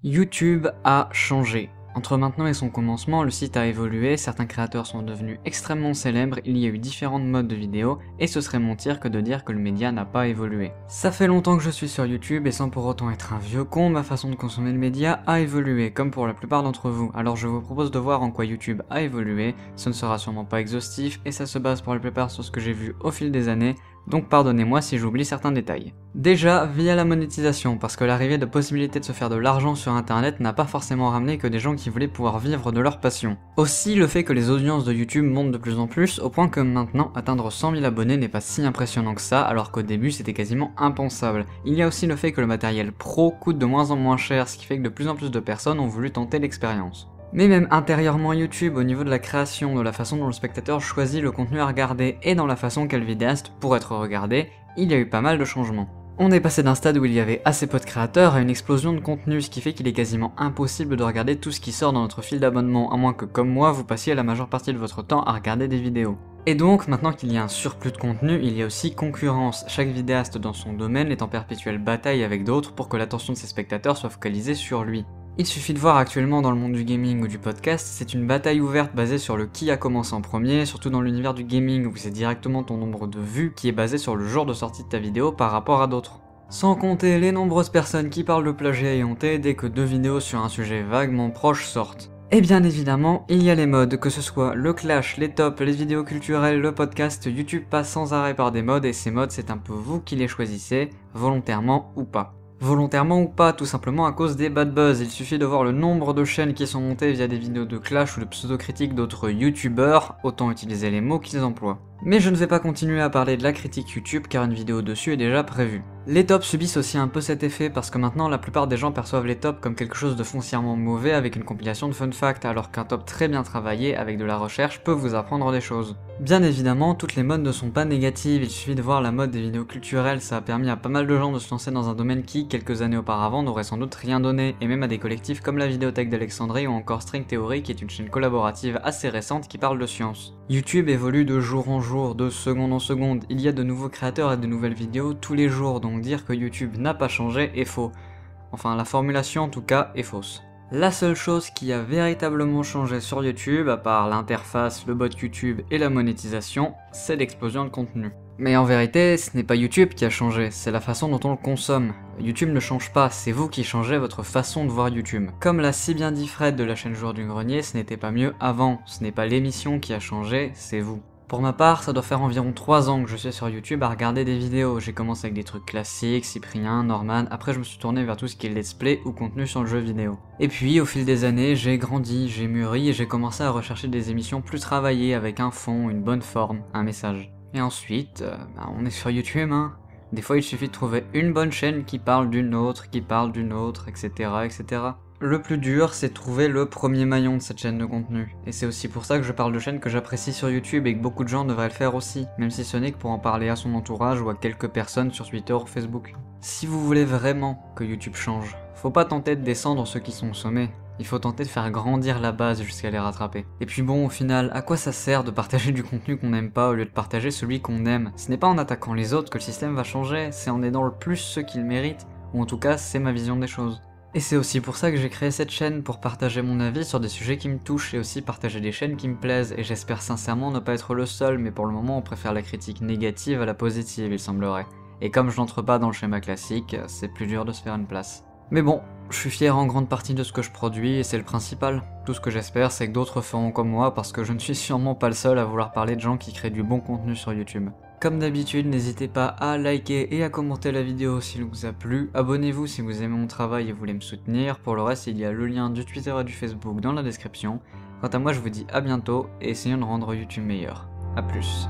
YouTube a changé. Entre maintenant et son commencement, le site a évolué, certains créateurs sont devenus extrêmement célèbres, il y a eu différentes modes de vidéos, et ce serait mentir que de dire que le média n'a pas évolué. Ça fait longtemps que je suis sur YouTube, et sans pour autant être un vieux con, ma façon de consommer le média a évolué, comme pour la plupart d'entre vous. Alors je vous propose de voir en quoi YouTube a évolué, ce ne sera sûrement pas exhaustif, et ça se base pour la plupart sur ce que j'ai vu au fil des années, donc pardonnez-moi si j'oublie certains détails. Déjà, via la monétisation, parce que l'arrivée de possibilités de se faire de l'argent sur internet n'a pas forcément ramené que des gens qui voulaient pouvoir vivre de leur passion. Aussi, le fait que les audiences de YouTube montent de plus en plus, au point que maintenant, atteindre 100 000 abonnés n'est pas si impressionnant que ça, alors qu'au début c'était quasiment impensable. Il y a aussi le fait que le matériel pro coûte de moins en moins cher, ce qui fait que de plus en plus de personnes ont voulu tenter l'expérience. Mais même intérieurement à YouTube, au niveau de la création, de la façon dont le spectateur choisit le contenu à regarder et dans la façon qu'a le vidéaste pour être regardé, il y a eu pas mal de changements. On est passé d'un stade où il y avait assez peu de créateurs à une explosion de contenu, ce qui fait qu'il est quasiment impossible de regarder tout ce qui sort dans notre fil d'abonnement, à moins que comme moi vous passiez la majeure partie de votre temps à regarder des vidéos. Et donc, maintenant qu'il y a un surplus de contenu, il y a aussi concurrence, chaque vidéaste dans son domaine est en perpétuelle bataille avec d'autres pour que l'attention de ses spectateurs soit focalisée sur lui. Il suffit de voir actuellement dans le monde du gaming ou du podcast, c'est une bataille ouverte basée sur le qui a commencé en premier, surtout dans l'univers du gaming où c'est directement ton nombre de vues qui est basé sur le jour de sortie de ta vidéo par rapport à d'autres. Sans compter les nombreuses personnes qui parlent de plagiat et honte dès que deux vidéos sur un sujet vaguement proche sortent. Et bien évidemment, il y a les modes, que ce soit le clash, les tops, les vidéos culturelles, le podcast, YouTube passe sans arrêt par des modes et ces modes c'est un peu vous qui les choisissez, volontairement ou pas. Volontairement ou pas, tout simplement à cause des bad buzz, il suffit de voir le nombre de chaînes qui sont montées via des vidéos de clash ou de pseudo-critiques d'autres youtubeurs, autant utiliser les mots qu'ils emploient. Mais je ne vais pas continuer à parler de la critique YouTube car une vidéo dessus est déjà prévue. Les tops subissent aussi un peu cet effet parce que maintenant la plupart des gens perçoivent les tops comme quelque chose de foncièrement mauvais avec une compilation de fun facts alors qu'un top très bien travaillé avec de la recherche peut vous apprendre des choses. Bien évidemment, toutes les modes ne sont pas négatives, il suffit de voir la mode des vidéos culturelles, ça a permis à pas mal de gens de se lancer dans un domaine qui, quelques années auparavant, n'aurait sans doute rien donné, et même à des collectifs comme la Vidéothèque d'Alexandrie ou encore String Theory qui est une chaîne collaborative assez récente qui parle de science. YouTube évolue de jour en jour, de seconde en seconde, il y a de nouveaux créateurs et de nouvelles vidéos tous les jours, donc dire que YouTube n'a pas changé est faux. Enfin, la formulation en tout cas est fausse. La seule chose qui a véritablement changé sur YouTube, à part l'interface, le bot YouTube et la monétisation, c'est l'explosion de contenu. Mais en vérité, ce n'est pas YouTube qui a changé, c'est la façon dont on le consomme. YouTube ne change pas, c'est vous qui changez votre façon de voir YouTube. Comme l'a si bien dit Fred de la chaîne Joueur du Grenier, ce n'était pas mieux avant, ce n'est pas l'émission qui a changé, c'est vous. Pour ma part, ça doit faire environ 3 ans que je suis sur YouTube à regarder des vidéos. J'ai commencé avec des trucs classiques, Cyprien, Norman, après je me suis tourné vers tout ce qui est let's play ou contenu sur le jeu vidéo. Et puis, au fil des années, j'ai grandi, j'ai mûri et j'ai commencé à rechercher des émissions plus travaillées avec un fond, une bonne forme, un message. Et ensuite, on est sur YouTube, hein. Des fois il suffit de trouver une bonne chaîne qui parle d'une autre, etc., etc. Le plus dur, c'est de trouver le premier maillon de cette chaîne de contenu. Et c'est aussi pour ça que je parle de chaînes que j'apprécie sur YouTube et que beaucoup de gens devraient le faire aussi, même si ce n'est que pour en parler à son entourage ou à quelques personnes sur Twitter ou Facebook. Si vous voulez vraiment que YouTube change, faut pas tenter de descendre ceux qui sont au sommet. Il faut tenter de faire grandir la base jusqu'à les rattraper. Et puis bon, au final, à quoi ça sert de partager du contenu qu'on n'aime pas au lieu de partager celui qu'on aime? Ce n'est pas en attaquant les autres que le système va changer, c'est en aidant le plus ceux qui le méritent, ou en tout cas, c'est ma vision des choses. Et c'est aussi pour ça que j'ai créé cette chaîne, pour partager mon avis sur des sujets qui me touchent et aussi partager des chaînes qui me plaisent, et j'espère sincèrement ne pas être le seul, mais pour le moment on préfère la critique négative à la positive il semblerait. Et comme je n'entre pas dans le schéma classique, c'est plus dur de se faire une place. Mais bon, je suis fier en grande partie de ce que je produis et c'est le principal. Tout ce que j'espère c'est que d'autres feront comme moi parce que je ne suis sûrement pas le seul à vouloir parler de gens qui créent du bon contenu sur YouTube. Comme d'habitude, n'hésitez pas à liker et à commenter la vidéo s'il vous a plu, abonnez-vous si vous aimez mon travail et voulez me soutenir, pour le reste il y a le lien du Twitter et du Facebook dans la description. Quant à moi je vous dis à bientôt et essayons de rendre YouTube meilleur. A plus.